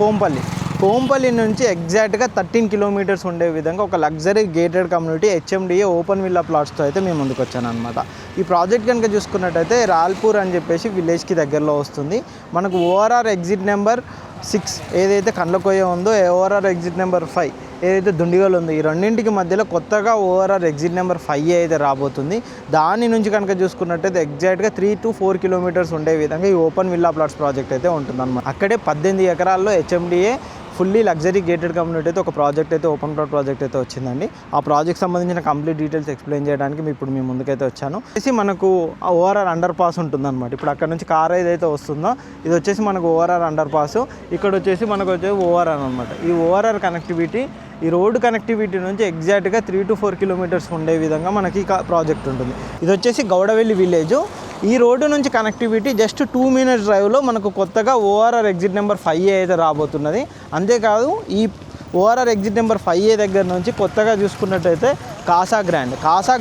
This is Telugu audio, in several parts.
కోంపల్లి నుంచి ఎగ్జాక్ట్గా 13 కిలోమీటర్స్ ఉండే విధంగా ఒక luxury gated community HMDA open villa ప్లాట్స్తో అయితే మేము ముందుకు వచ్చాను అనమాట. ఈ ప్రాజెక్ట్ కనుక చూసుకున్నట్టయితే రాల్పూర్ అని చెప్పేసి విలేజ్కి దగ్గరలో వస్తుంది. మనకు ఓఆర్ఆర్ ఎగ్జిట్ నెంబర్ 6 ఏదైతే కండ్లకోయ ఉందో, ఓఆర్ఆర్ ఎగ్జిట్ నెంబర్ 5 ఏదైతే దుండిగల్ ఉందో, ఈ రెండింటికి మధ్యలో కొత్తగా ఓఆర్ఆర్ ఎగ్జిట్ నెంబర్ 5 అయితే రాబోతుంది. దాని నుంచి కనుక చూసుకున్నట్టయితే ఎగ్జాక్ట్గా 3 to 4 కిలోమీటర్స్ ఉండే విధంగా ఈ ఓపెన్ విల్లా ప్లాట్స్ ప్రాజెక్ట్ అయితే ఉంటుందన్నమాట. అక్కడే 18 ఎకరాల్లో HMDA fully luxury gated community అయితే ఒక ప్రాజెక్ట్ అయితే ఓపెన్ ప్లాట్ ప్రాజెక్ట్ అయితే వచ్చిందండి. ఆ ప్రాజెక్ట్ సంబంధించిన కంప్లీట్ డీటెయిల్స్ ఎక్స్ప్లెయిన్ చేయడానికి ఇప్పుడు మీ ముందుకైతే వచ్చాను. మనకు ఓఆర్ఆర్ అండర్ పాస్ ఉంటుందన్నమాట. ఇప్పుడు అక్కడ నుంచి కార్ ఏదైతే వస్తుందో ఇది వచ్చేసి మనకు ఓఆర్ఆర్ అండర్ పాస్, ఇక్కడ వచ్చేసి మనకు వచ్చేసి ఓఆర్ఆర్ అనమాట. ఈ ఓఆర్ఆర్ కనెక్టివిటీ, ఈ రోడ్డు కనెక్టివిటీ నుంచి ఎగ్జాక్ట్గా 3 to 4 కిలోమీటర్స్ ఉండే విధంగా మనకి ప్రాజెక్ట్ ఉంటుంది. ఇది వచ్చేసి గౌడవెల్లి విలేజ్. ఈ రోడ్డు నుంచి కనెక్టివిటీ జస్ట్ 2 minutes డ్రైవ్లో మనకు కొత్తగా ఓఆర్ఆర్ ఎగ్జిట్ నెంబర్ 5 అయితే రాబోతున్నది. అంతేకాదు ఈ ఓఆర్ఆర్ ఎగ్జిట్ నెంబర్ 5 దగ్గర నుంచి కొత్తగా చూసుకున్నట్టయితే కాసా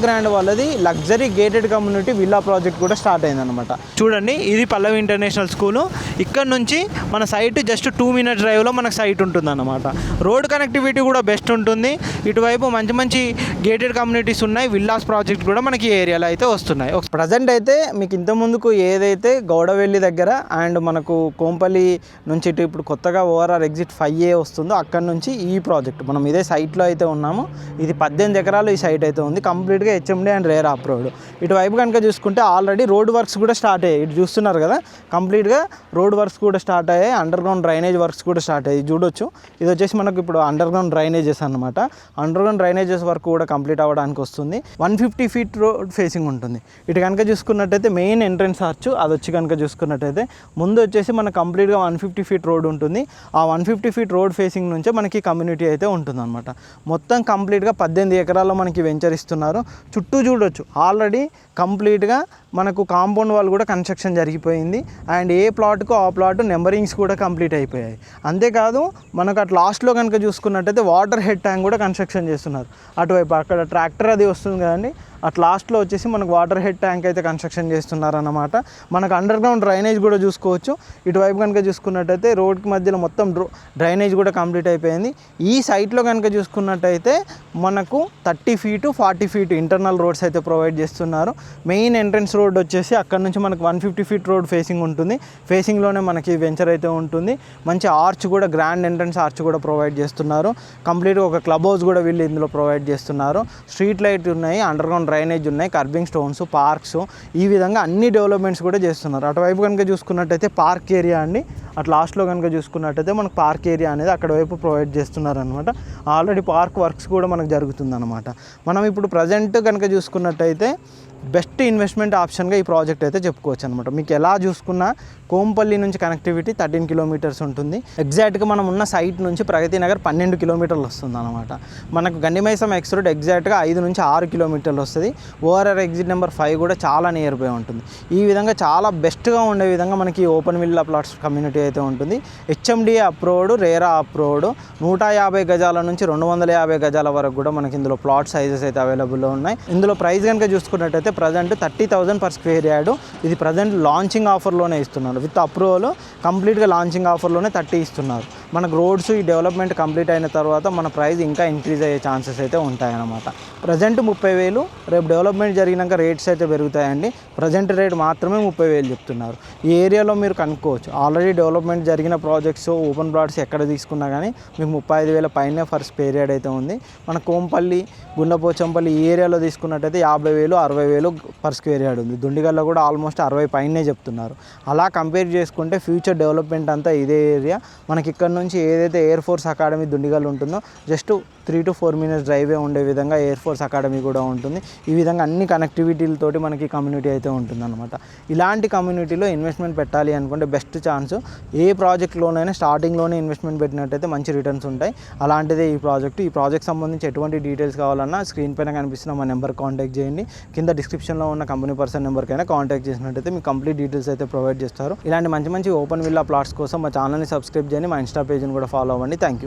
గ్రాండ్ వాళ్ళది luxury gated community villa project కూడా స్టార్ట్ అయిందనమాట. చూడండి, ఇది పల్లవి ఇంటర్నేషనల్ స్కూలు. ఇక్కడ నుంచి మన సైట్ జస్ట్ 2 minutes డ్రైవ్లో మనకు సైట్ ఉంటుందన్నమాట. రోడ్ కనెక్టివిటీ కూడా బెస్ట్ ఉంటుంది. ఇటువైపు మంచి గేటెడ్ కమ్యూనిటీస్ ఉన్నాయి. విల్లాస్ ప్రాజెక్ట్ కూడా మనకి ఈ ఏరియాలో అయితే వస్తున్నాయి. ప్రజెంట్ అయితే మీకు ఇంతకుముందుకు ఏదైతే గౌడవెల్లి దగ్గర అండ్ మనకు కోంపల్లి నుంచి ఇటు ఇప్పుడు కొత్తగా ఓఆర్ఆర్ ఎగ్జిట్ 5A వస్తుందో అక్కడ నుంచి ఈ ప్రాజెక్ట్ మనం ఇదే సైట్లో అయితే ఉన్నాము. ఇది 18 ఎకరాలు ఈ సైట్ అయితే ఉంది. కంప్లీట్గా HMD and rare of road. ఇటువైపు కనుక చూసుకుంటే ఆల్రెడీ రోడ్ వర్క్స్ కూడా స్టార్ట్ అయ్యాయి. ఇటు చూస్తున్నారు కదా, కంప్లీట్గా రోడ్ వర్క్స్ కూడా స్టార్ట్ అయ్యాయి. అండర్ గ్రౌండ్ డ్రైనేజ్ వర్క్స్ కూడా స్టార్ట్ అయ్యాయి. చూడొచ్చు, ఇది వచ్చేసి మనకు ఇప్పుడు అండర్ గ్రౌండ్ డ్రైనేజెస్ అనమాట. అండర్ గ్రౌండ్ డ్రైనేజెస్ వర్క్ కూడా కంప్లీట్ అవ్వడానికి వస్తుంది. 150 feet రోడ్ ఫేసింగ్ ఉంటుంది. ఇటు కనుక చూసుకున్నట్టయితే మెయిన్ ఎంట్రన్స్ ఆర్చ్ అది వచ్చి కనుక చూసుకున్నట్టయితే ముందు వచ్చేసి మనకు కంప్లీట్గా 150 feet రోడ్ ఉంటుంది. ఆ 150 feet రోడ్ ఫేసింగ్ నుంచే మనకి కమ్యూనిటీ అయితే ఉంటుందన్నమాట. మొత్తం కంప్లీట్గా 18 ఎకరాల్లో మనకి వెంచర్ ఇస్తున్నారు. చుట్టూ చూడొచ్చు, ఆల్రెడీ కంప్లీట్గా మనకు కాంపౌండ్ వాల్ కూడా కన్స్ట్రక్షన్ జరిగిపోయింది. అండ్ ఏ ప్లాట్కు ఆ ప్లాట్ నెంబరింగ్స్ కూడా కంప్లీట్ అయిపోయాయి. అంతేకాదు మనకు అటు లాస్ట్లో కనుక చూసుకున్నట్టయితే వాటర్ హెడ్ ట్యాంక్ కూడా కన్స్ట్రక్షన్ చేస్తున్నారు. అటువైపు అక్కడ ట్రాక్టర్ అది వస్తుంది కదండి, అట్ లాస్ట్లో వచ్చేసి మనకు వాటర్ హెడ్ ట్యాంక్ అయితే కన్స్ట్రక్షన్ చేస్తున్నారన్నమాట. మనకు అండర్ గ్రౌండ్ డ్రైనేజ్ కూడా చూసుకోవచ్చు. ఇటువైపు కనుక చూసుకున్నట్టయితే రోడ్కి మధ్యలో మొత్తం డ్రైనేజ్ కూడా కంప్లీట్ అయిపోయింది. ఈ సైట్లో కనుక చూసుకున్నట్టయితే మనకు 30 feet 40 feet ఇంటర్నల్ రోడ్స్ అయితే ప్రొవైడ్ చేస్తున్నారు. మెయిన్ ఎంట్రన్స్ రోడ్ వచ్చేసి అక్కడ నుంచి మనకు 150 feet రోడ్ ఫేసింగ్ ఉంటుంది. ఫేసింగ్లోనే మనకి వెంచర్ అయితే ఉంటుంది. మంచి ఆర్చ్ కూడా, గ్రాండ్ ఎంట్రన్స్ ఆర్చ్ కూడా ప్రొవైడ్ చేస్తున్నారు. కంప్లీట్గా ఒక క్లబ్ హౌస్ కూడా వీళ్ళు ఇందులో ప్రొవైడ్ చేస్తున్నారు. స్ట్రీట్ లైట్ ఉన్నాయి, అండర్ గ్రౌండ్ డ్రైనేజ్ ఉన్నాయి, కర్బింగ్ స్టోన్స్, పార్క్స్, ఈ విధంగా అన్ని డెవలప్మెంట్స్ కూడా చేస్తున్నారు. అటువైపు కనుక చూసుకున్నట్టయితే పార్క్ ఏరియా అండి. అటు లాస్ట్లో కనుక చూసుకున్నట్టయితే మనకు పార్క్ ఏరియా అనేది అక్కడ వైపు ప్రొవైడ్ చేస్తున్నారనమాట. ఆల్రెడీ పార్క్ వర్క్స్ కూడా మనకు జరుగుతుందన్నమాట. మనం ఇప్పుడు ప్రజెంట్ కనుక చూసుకున్నట్టయితే బెస్ట్ ఇన్వెస్ట్మెంట్ ఆప్షన్గా ఈ ప్రాజెక్ట్ అయితే చెప్పుకోవచ్చు అనమాట. మీకు ఎలా చూసుకున్నా కోంపల్లి నుంచి కనెక్టివిటీ 13 కిలోమీటర్స్ ఉంటుంది. ఎగ్జాక్ట్గా మనం ఉన్న సైట్ నుంచి ప్రగతి నగర్ 12 కిలోమీటర్లు వస్తుంది అనమాట. మనకు గండిమైసమ్ ఎక్స్ రోడ్ ఎగ్జాక్ట్గా 5 నుంచి 6 కిలోమీటర్లు వస్తుంది. ఓఆర్ఆర్ ఎగ్జిట్ నెంబర్ 5 కూడా చాలా నియర్ బై ఉంటుంది. ఈ విధంగా చాలా బెస్ట్గా ఉండే విధంగా మనకి ఓపెన్ విల్లా ప్లాట్స్ కమ్యూనిటీ అయితే ఉంటుంది. హెచ్ఎండిఏ అప్రూవ్డ్, రేరా అప్రూవ్డ్, 150 గజాల నుంచి 250 గజాల వరకు కూడా మనకి ఇందులో ప్లాట్ సైజెస్ అయితే అవైలబుల్లో ఉన్నాయి. ఇందులో ప్రైస్ కనుక చూసుకున్నట్టయితే ప్రజెంట్ 30,000 per square yard. ఇది ప్రజెంట్ లాంచింగ్ ఆఫర్లోనే ఇస్తున్నారు. విత్ అప్రూవల్ కంప్లీట్గా లాంచింగ్ ఆఫర్లోనే 30 ఇస్తున్నారు. మనకు రోడ్స్ ఈ డెవలప్మెంట్ కంప్లీట్ అయిన తర్వాత మన ప్రైస్ ఇంకా ఇంక్రీజ్ అయ్యే ఛాన్సెస్ అయితే ఉంటాయన్నమాట. ప్రజెంట్ 30,000, రేపు డెవలప్మెంట్ జరిగినాక రేట్స్ అయితే పెరుగుతాయండి. ప్రజెంట్ రేట్ మాత్రమే 30,000 చెప్తున్నారు. ఈ ఏరియాలో మీరు కనుక్కోవచ్చు. ఆల్రెడీ డెవలప్మెంట్ జరిగిన ప్రాజెక్ట్స్, ఓపెన్ ప్లాట్స్ ఎక్కడ తీసుకున్నా కానీ మీకు 35,000 పైనే ఫర్ స్క్వేర్ యార్డ్ అయితే ఉంది. మన కోంపల్లి, గుండపోచంపల్లి ఈ ఏరియాలో తీసుకున్నట్టయితే 50,000, 60,000 per square yard ఉంది. దుండిగల్లో కూడా ఆల్మోస్ట్ 60 పైనే చెప్తున్నారు. అలా కంపేర్ చేసుకుంటే ఫ్యూచర్ డెవలప్మెంట్ అంతా ఇదే ఏరియా. మనకి ఇక్కడ నుంచి ఏదైతే ఎయిర్ ఫోర్స్ అకాడమీ దుండిగల్ ఉంటుందో జస్ట్ 3 to 4 minutes డ్రైవే ఉండే విధంగా ఎయిర్ ఫోర్స్ అకాడమీ కూడా ఉంటుంది. ఈ విధంగా అన్ని కనెక్టివిటీలతోటి మనకి కమ్యూనిటీ అయితే ఉంటుందన్నమాట. ఇలాంటి కమ్యూనిటీలో ఇన్వెస్ట్మెంట్ పెట్టాలి అనుకుంటే బెస్ట్ ఛాన్స్. ఏ ప్రాజెక్ట్లోనైనా స్టార్టింగ్లోనే ఇన్వెస్ట్మెంట్ పెట్టినట్టయితే మంచి రిటర్న్స్ ఉంటాయి. అలాంటిదే ఈ ప్రాజెక్ట్. ఈ ప్రాజెక్ట్ సంబంధించి ఎటువంటి డీటెయిల్స్ కావాలన్నా స్క్రీన్ పైన కనిపిస్తున్న మా నెంబర్ కాంటాక్ట్ చేయండి. కింద డిస్క్రిప్షన్లో ఉన్న కంపెనీ పర్సన్ నెంబర్కైనా కాంటాక్ట్ చేసినట్టయితే మీకు కంప్లీట్ డీటెయిల్స్ అయితే ప్రొవైడ్ చేస్తారు. ఇలాంటి మంచి ఓపెన్ విల్లా ప్లాట్స్ కోసం మా ఛానల్ని సబ్స్క్రైబ్ చేయండి. మా ఇన్స్టా పేజ్ని కూడా ఫాలో అవ్వండి. Thank you.